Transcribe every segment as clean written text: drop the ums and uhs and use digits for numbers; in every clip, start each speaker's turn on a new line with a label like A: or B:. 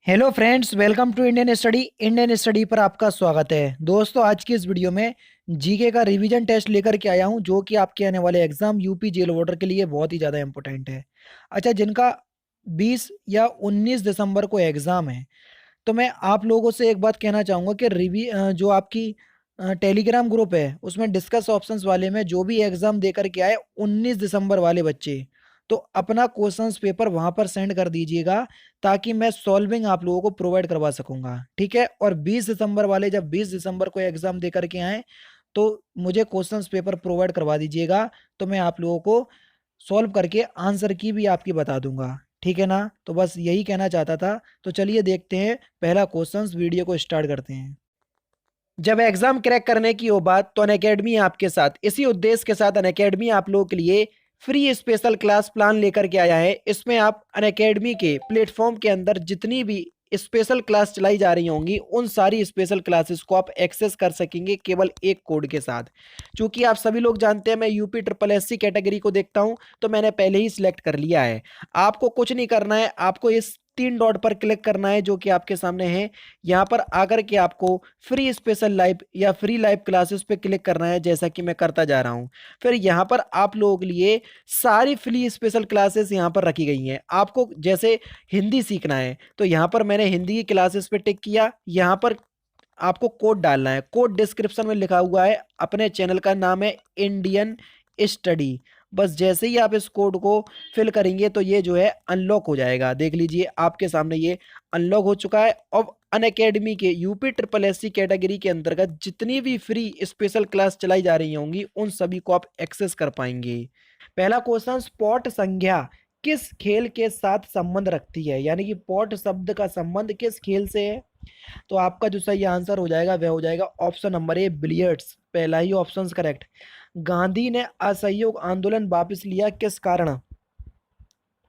A: Hello friends, welcome to Indian study पर आपका स्वागत है। दोस्तों, आज की इस वीडियो में जीके का रिवीजन टेस्ट लेकर के आया हूं, जो कि आपके आने वाले एग्जाम यूपी जेल वार्डर के लिए बहुत ही ज़्यादा इंपॉर्टेंट है। अच्छा, जिनका 20 या 19 दिसंबर को एग्ज़ाम है, तो मैं आप लोगों से एक बात कहना चाहूँगा कि जो आपकी टेलीग्राम ग्रुप है, उसमें डिस्कस ऑप्शंस वाले में जो भी एग्ज़ाम देकर के आए 19 दिसंबर वाले बच्चे, तो अपना क्वेश्चंस पेपर वहाँ पर सेंड कर दीजिएगा, ताकि मैं सॉल्विंग आप लोगों को प्रोवाइड करवा सकूँगा, ठीक है? और 20 दिसंबर वाले जब 20 दिसंबर को एग्ज़ाम दे कर के आएँ, तो मुझे क्वेश्चंस पेपर प्रोवाइड करवा दीजिएगा, तो मैं आप लोगों को सॉल्व करके आंसर की भी आपकी बता दूँगा, ठीक है ना? तो बस यही कहना चाहता था। तो चलिए देखते हैं पहला क्वेश्चंस, वीडियो को स्टार्ट करते हैं। जब एग्जाम क्रैक करने की हो बात, तो अनअकैडमी आपके साथ, इसी उद्देश्य के साथ अनअकैडमी आप लोगों के लिए फ्री स्पेशल क्लास प्लान लेकर के आया है। इसमें आप अनअकैडमी के प्लेटफॉर्म के अंदर जितनी भी स्पेशल क्लास चलाई जा रही होंगी, उन सारी स्पेशल क्लासेस को आप एक्सेस कर सकेंगे केवल एक कोड के साथ। क्योंकि आप सभी लोग जानते हैं, मैं यूपी ट्रिपल एससी कैटेगरी को देखता हूं, तो मैंने पहले ही सिलेक्ट कर लिया है। आपको कुछ नहीं करना है, आपको इस 3 डॉट पर क्लिक करना है जो कि आपके सामने है। यहाँ पर आकर के आपको फ्री स्पेशल लाइव या फ्री लाइव क्लासेस पे क्लिक करना है, जैसा कि मैं करता जा रहा हूँ। फिर यहाँ पर आप लोगों के लिए सारी फ्री स्पेशल क्लासेस यहाँ पर रखी गई हैं। आपको जैसे हिंदी सीखना है, तो यहाँ पर मैंने हिंदी की क्लासेस पे टिक किया। यहाँ पर आपको कोड डालना है, कोड डिस्क्रिप्शन में लिखा हुआ है। अपने चैनल का नाम है इंडियन स्टडी। बस जैसे ही आप इस कोड को फिल करेंगे, तो ये जो है अनलॉक हो जाएगा। देख लीजिए, आपके सामने ये अनलॉक हो चुका है। अब अनअकैडमी के यूपी ट्रिपल एससी कैटेगरी के अंतर्गत जितनी भी फ्री स्पेशल क्लास चलाई जा रही होंगी, उन सभी को आप एक्सेस कर पाएंगे। पहला क्वेश्चन, स्पॉट संज्ञा किस खेल के साथ संबंध रखती है? यानी कि पॉट शब्द का संबंध किस खेल से है? तो आपका जो सही आंसर हो जाएगा वह हो जाएगा ऑप्शन नंबर ए, बिलियर्ड्स। पहला ही ऑप्शन करेक्ट। गांधी ने असहयोग आंदोलन वापस लिया किस कारण?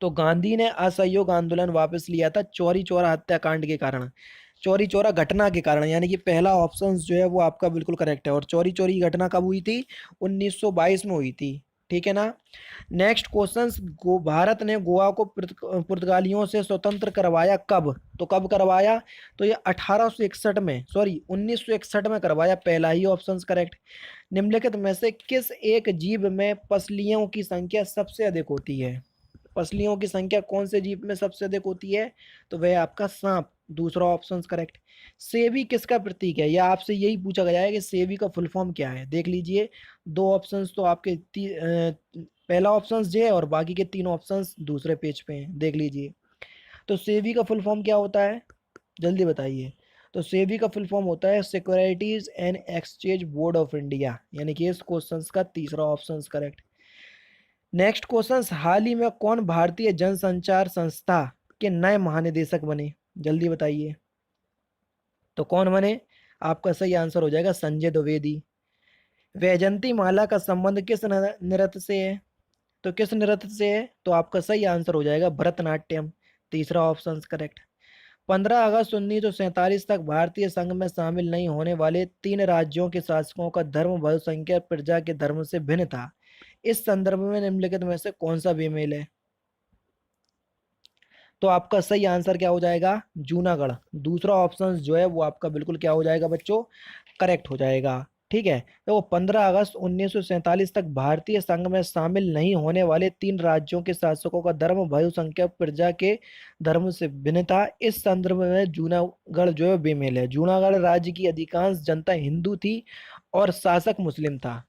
A: तो गांधी ने असहयोग आंदोलन वापस लिया था चौरी चौरा हत्याकांड के कारण, चौरी चौरा घटना के कारण। यानी कि पहला ऑप्शन जो है वो आपका बिल्कुल करेक्ट है। और चौरी चौरी घटना कब हुई थी? 1922 में हुई थी, ठीक है ना? नेक्स्ट क्वेश्चन, भारत ने गोवा को पुर्तगालियों से स्वतंत्र करवाया कब? तो कब करवाया? तो ये 1861 में, सॉरी 1961 में करवाया। पहला ही ऑप्शन करेक्ट। निम्नलिखित में से किस एक जीव में पसलियों की संख्या सबसे अधिक होती है? पसलियों की संख्या कौन से जीव में सबसे अधिक होती है? तो वह आपका सांप। दूसरा ऑप्शन करेक्ट। सेवी किसका प्रतीक है? या आपसे यही पूछा गया है कि सेवी का फुल फॉर्म क्या है। देख लीजिए, दो ऑप्शंस तो आपके पहला ऑप्शन जे है और बाकी के तीन ऑप्शंस दूसरे पेज पे हैं, देख लीजिए। तो सेवी का फुल फॉर्म क्या होता है? जल्दी बताइए। तो सेवी का फुल फॉर्म होता है securities and exchange board of India. यानी कि इस क्वेश्चन का तीसरा ऑप्शन करेक्ट। नेक्स्ट क्वेश्चन, हाल ही में कौन भारतीय जनसंचार संस्था के नए महानिदेशक बने? जल्दी बताइए। तो कौन बने? आपका सही आंसर हो जाएगा संजय द्विवेदी। वैजंती माला का संबंध किस नृत्य से है? तो किस नृत्य से है? तो आपका सही आंसर हो जाएगा भरतनाट्यम। तीसरा ऑप्शन करेक्ट। 15 अगस्त 1947 तक भारतीय संघ में शामिल नहीं होने वाले 3 राज्यों के शासकों का धर्म बहुसंख्यक प्रजा के धर्म से भिन्न था। इस संदर्भ में निम्नलिखित में से कौन सा बेमेल है? तो आपका सही आंसर क्या हो जाएगा? जूनागढ़। दूसरा ऑप्शन जो है वो आपका बिल्कुल क्या हो जाएगा बच्चों? करेक्ट हो जाएगा, ठीक है। तो 15 अगस्त 1947 तक भारतीय संघ में शामिल नहीं होने वाले 3 राज्यों के शासकों का धर्म बहुसंख्यक प्रजा के धर्म से भिन्न था। इस संदर्भ में जूनागढ़ जो है बेमेल है। जूनागढ़ राज्य की अधिकांश जनता हिंदू थी और शासक मुस्लिम था।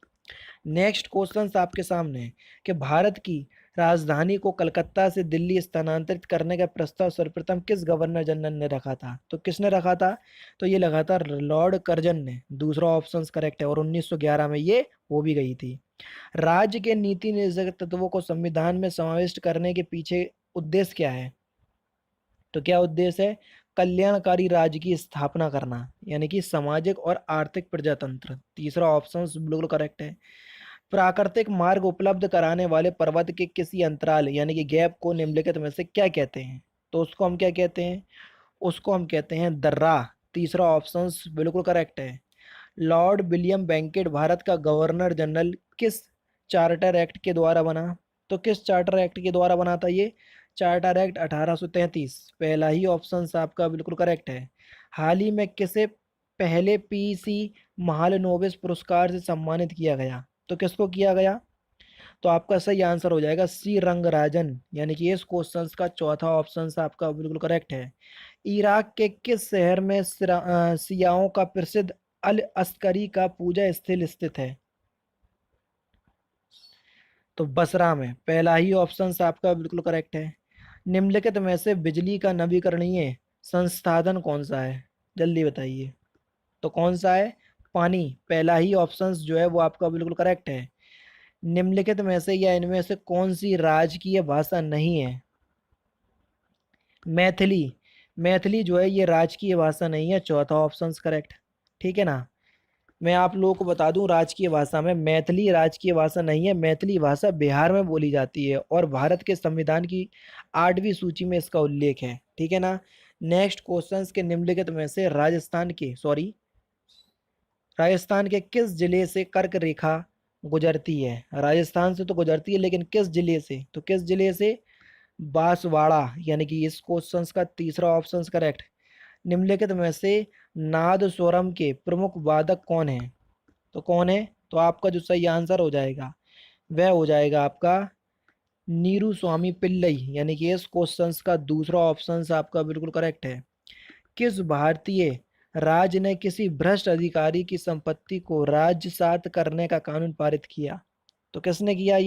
A: नेक्स्ट क्वेश्चन आपके सामने है कि भारत की राजधानी को कलकत्ता से दिल्ली स्थानांतरित करने का प्रस्ताव सर्वप्रथम किस गवर्नर जनरल ने रखा था? तो किसने रखा था? तो ये लगा था लॉर्ड कर्जन ने। दूसरा ऑप्शन करेक्ट है। और 1911 में ये हो भी गई थी। राज्य के नीति निर्देशक तत्वों को संविधान में समाविष्ट करने के पीछे उद्देश्य क्या है? तो क्या उद्देश्य है? कल्याणकारी राज्य की स्थापना करना, यानी कि सामाजिक और आर्थिक प्रजातंत्र। तीसरा ऑप्शन बिल्कुल करेक्ट है। प्राकृतिक मार्ग उपलब्ध कराने वाले पर्वत के किसी अंतराल यानी कि गैप को निम्नलिखित में से क्या कहते हैं? तो उसको हम क्या कहते हैं? उसको हम कहते हैं दर्रा। तीसरा ऑप्शन बिल्कुल करेक्ट है। लॉर्ड विलियम बेंकेट भारत का गवर्नर जनरल किस चार्टर एक्ट के द्वारा बना? तो किस चार्टर एक्ट के द्वारा बना था ये? चार्टर एक्ट 1833, पहला ही ऑप्शन आपका बिल्कुल करेक्ट है। हाल ही में किसे पहले पीसी महालनोबिस पुरस्कार से सम्मानित किया गया? तो किसको किया गया? तो आपका सही आंसर हो जाएगा सी रंगराजन, यानी कि इस क्वेश्चन का चौथा ऑप्शन आपका बिल्कुल करेक्ट है। इराक के किस शहर में सियाओं का प्रसिद्ध अल अस्करी का पूजा स्थल स्थित है? तो बसरा में, पहला ही ऑप्शन आपका बिल्कुल करेक्ट है। निम्नलिखित में से बिजली का नवीकरणीय संसाधन कौन सा है? जल्दी बताइए। तो कौन सा है? पानी, पहला ही ऑप्शन जो है वो आपका बिल्कुल करेक्ट है। निम्नलिखित में से या इनमें से कौन सी राजकीय भाषा नहीं है? मैथिली, मैथिली जो है ये राजकीय भाषा नहीं है, चौथा ऑप्शन करेक्ट। ठीक है ना? मैं आप लोगों को बता दूं, राजकीय भाषा में मैथिली राजकीय भाषा नहीं है। मैथिली भाषा बिहार में बोली जाती है और भारत के संविधान की 8वीं सूची में इसका उल्लेख है। ठीक है ना? नेक्स्ट क्वेश्चंस के निम्नलिखित में से राजस्थान के किस जिले से कर्क रेखा गुजरती है? राजस्थान से तो गुजरती है, लेकिन किस जिले से? तो किस जिले से? बांसवाड़ा, यानी कि इस क्वेश्चन का तीसरा ऑप्शन करेक्ट। निम्नलिखित में से नादस्वरम के प्रमुख वादक कौन है? तो कौन है? तो आपका जो सही आंसर हो जाएगा वह हो जाएगा आपका नीरू स्वामी पिल्लई, यानी कि इस क्वेश्चन का दूसरा ऑप्शन आपका बिल्कुल करेक्ट है। किस भारतीय राज्य ने किसी भ्रष्ट अधिकारी की संपत्ति को राज्यसात करने का कानून पारित किया? तो किसने किया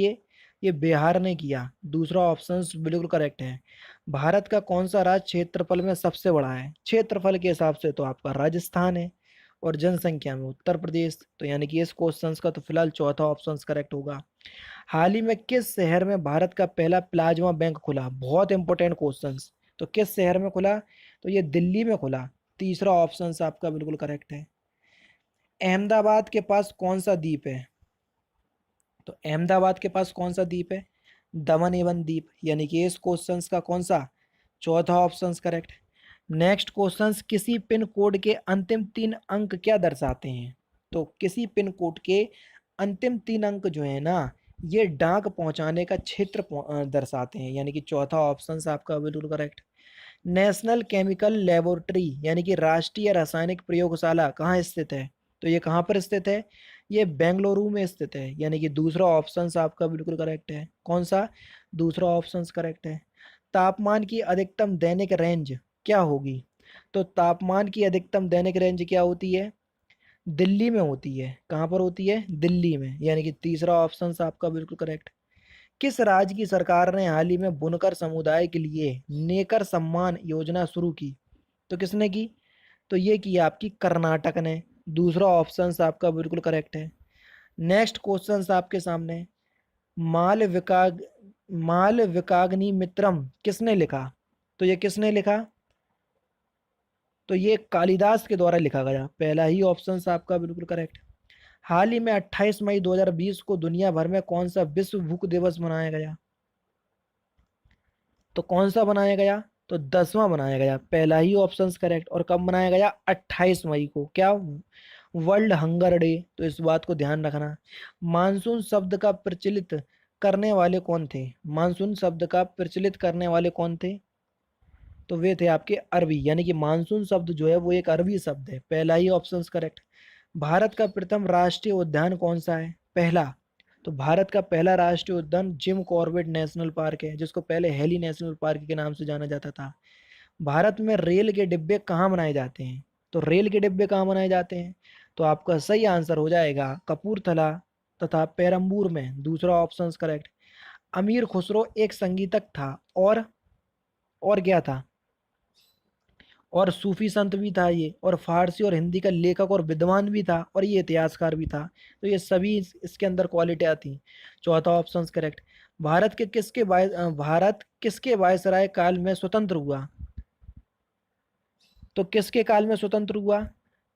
A: ये बिहार ने किया, दूसरा ऑप्शन बिल्कुल करेक्ट है। भारत का कौन सा राज्य क्षेत्रफल में सबसे बड़ा है? क्षेत्रफल के हिसाब से तो आपका राजस्थान है, और जनसंख्या में उत्तर प्रदेश। तो यानी कि इस क्वेश्चन का तो फिलहाल चौथा ऑप्शन करेक्ट होगा। हाल ही में किस शहर में भारत का पहला प्लाज्मा बैंक खुला? बहुत इंपॉर्टेंट क्वेश्चन। तो किस शहर में खुला? तो ये दिल्ली में खुला, तीसरा ऑप्शन आपका बिल्कुल करेक्ट है। अहमदाबाद के पास कौन सा द्वीप है? तो अहमदाबाद के पास कौन सा द्वीप है? दमन एवं द्वीप, यानी कि इस क्वेश्चंस का कौन सा? चौथा ऑप्शन करेक्ट। नेक्स्ट क्वेश्चंस, किसी पिन कोड के अंतिम 3 अंक क्या दर्शाते हैं? तो किसी पिन कोड के अंतिम 3 अंक जो है ना, ये डाक पहुंचाने का क्षेत्र दर्शाते हैं, यानी कि चौथा ऑप्शन आपका बिल्कुल करेक्ट। नेशनल केमिकल लेबोरेटरी, यानी कि राष्ट्रीय रासायनिक प्रयोगशाला कहाँ स्थित है? तो ये कहाँ पर स्थित है? ये बेंगलुरु में स्थित है, यानी कि दूसरा ऑप्शन आपका बिल्कुल करेक्ट है। कौन सा? दूसरा ऑप्शन करेक्ट है। तापमान की अधिकतम दैनिक रेंज क्या होगी? तो तापमान की अधिकतम दैनिक रेंज क्या होती है? दिल्ली में होती है। कहाँ पर होती है? दिल्ली में, यानी कि तीसरा ऑप्शन आपका बिल्कुल करेक्ट। किस राज्य की सरकार ने हाल ही में बुनकर समुदाय के लिए नेकर सम्मान योजना शुरू की? तो किसने की? तो ये की आपकी कर्नाटक ने, दूसरा ऑप्शन आपका बिल्कुल करेक्ट है। नेक्स्ट क्वेश्चन आपके सामने, माल विकाग माल विकाग्नि मित्रम किसने लिखा? तो ये किसने लिखा? तो ये कालिदास के द्वारा लिखा गया, पहला ही ऑप्शन आपका बिल्कुल करेक्ट। हाल ही में 28 मई 2020 को दुनिया भर में कौन सा विश्व भूख दिवस मनाया गया? तो कौन सा बनाया गया? तो 10वां बनाया गया, पहला ही ऑप्शन करेक्ट। और कब बनाया गया? 28 मई को। क्या? World hunger day. तो इस बात को ध्यान रखना। मानसून शब्द का प्रचलित करने वाले कौन थे? मानसून शब्द का प्रचलित करने वाले कौन थे? तो वे थे आपके अरबी, यानी कि मानसून शब्द जो है वो एक अरबी शब्द है, पहला ही ऑप्शन करेक्ट। भारत का प्रथम राष्ट्रीय उद्यान कौन सा है? पहला। तो भारत का पहला राष्ट्रीय उद्यान जिम कॉर्बेट नेशनल पार्क है, जिसको पहले हेली नेशनल पार्क के नाम से जाना जाता था। भारत में रेल के डिब्बे कहाँ बनाए जाते हैं? तो रेल के डिब्बे कहाँ बनाए जाते हैं? तो आपका सही आंसर हो जाएगा कपूरथला तथा पेरम्बूर में, दूसरा ऑप्शन करेक्ट। अमीर खुसरो एक संगीतक था, और क्या था? और सूफी संत भी था ये, और फारसी और हिंदी का लेखक और विद्वान भी था, और ये इतिहासकार भी था। तो ये सभी इसके अंदर क्वालिटियाँ थी। चौथा ऑप्शन करेक्ट। भारत किसके वायसराय काल में स्वतंत्र हुआ? तो किसके काल में स्वतंत्र हुआ?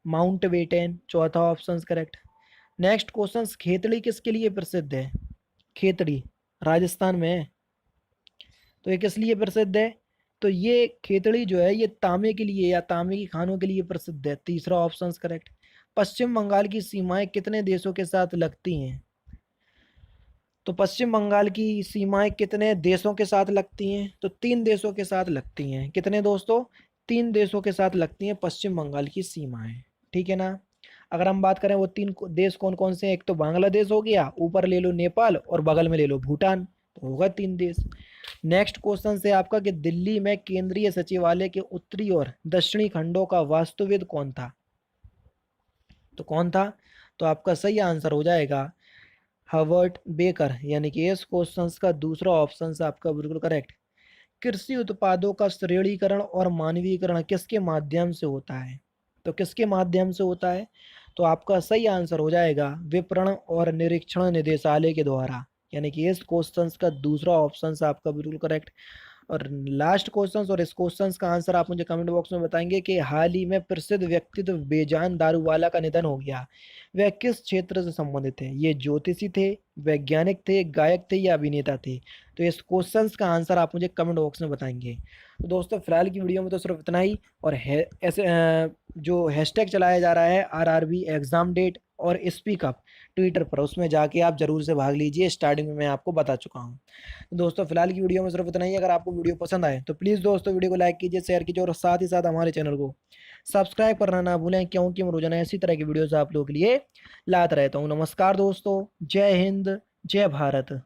A: माउंट बेटन, चौथा option correct. Next question, Khetri किसके लिए प्रसिद्ध है? खेतड़ी राजस्थान में है। तो ये किस लिए प्रसिद्ध है? तो ये खेतड़ी जो है ये तांबे के लिए या तांबे की खानों के लिए प्रसिद्ध है, तीसरा ऑप्शन करेक्ट। पश्चिम बंगाल की सीमाएं कितने देशों के साथ लगती हैं? तो पश्चिम बंगाल की सीमाएं कितने देशों के साथ लगती हैं? तो 3 देशों के साथ लगती हैं। कितने दोस्तों? 3 देशों के साथ लगती हैं पश्चिम बंगाल की सीमाएं। ठीक है ना? अगर हम बात करें वो देश कौन कौन से हैं, एक तो बांग्लादेश हो गया, ऊपर ले लो नेपाल और बगल में ले लो भूटान, तो होगा 3 देश। नेक्स्ट क्वेश्चन से आपका कि दिल्ली में केंद्रीय सचिवालय के उत्तरी और दक्षिणी खंडों का वास्तुविद कौन था? तो कौन था? तो आपका सही आंसर हो जाएगा हर्बर्ट बेकर, यानी कि इस क्वेश्चन का दूसरा ऑप्शन आपका बिल्कुल करेक्ट। कृषि उत्पादों का श्रेणीकरण और मानवीकरण किसके माध्यम से होता है? तो किसके माध्यम से होता है? तो आपका सही आंसर हो जाएगा विपणन और निरीक्षण निदेशालय के द्वारा, यानी कि इस क्वेश्चन का दूसरा ऑप्शन आपका बिल्कुल करेक्ट। और लास्ट क्वेश्चन और इस क्वेश्चन का आंसर आप मुझे कमेंट बॉक्स में बताएंगे कि हाल ही में प्रसिद्ध व्यक्तित्व बेजान दारूवाला का निधन हो गया, वह किस क्षेत्र से संबंधित थे? ये ज्योतिषी थे, वैज्ञानिक थे, गायक थे या अभिनेता थे? तो इस क्वेश्चन का आंसर आप मुझे कमेंट बॉक्स में बताएंगे। तो दोस्तों फिलहाल की वीडियो में तो सिर्फ इतना ही। और ऐसे जो हैशटैग चलाया जा रहा है आरआरबी एग्जाम डेट और स्पीक अप ट्विटर पर, उसमें जाके आप जरूर से भाग लीजिए, स्टार्टिंग में मैं आपको बता चुका हूँ। तो दोस्तों फिलहाल की वीडियो में सिर्फ इतना ही। अगर आपको वीडियो पसंद आए तो प्लीज़ दोस्तों वीडियो को लाइक कीजिए, शेयर कीजिए और साथ ही साथ हमारे चैनल को सब्सक्राइब करना ना भूलें, क्योंकि मैं रोजाना इसी तरह की वीडियोस आप लोगों के लिए लाता रहता हूँ। नमस्कार दोस्तों, जय हिंद, जय भारत।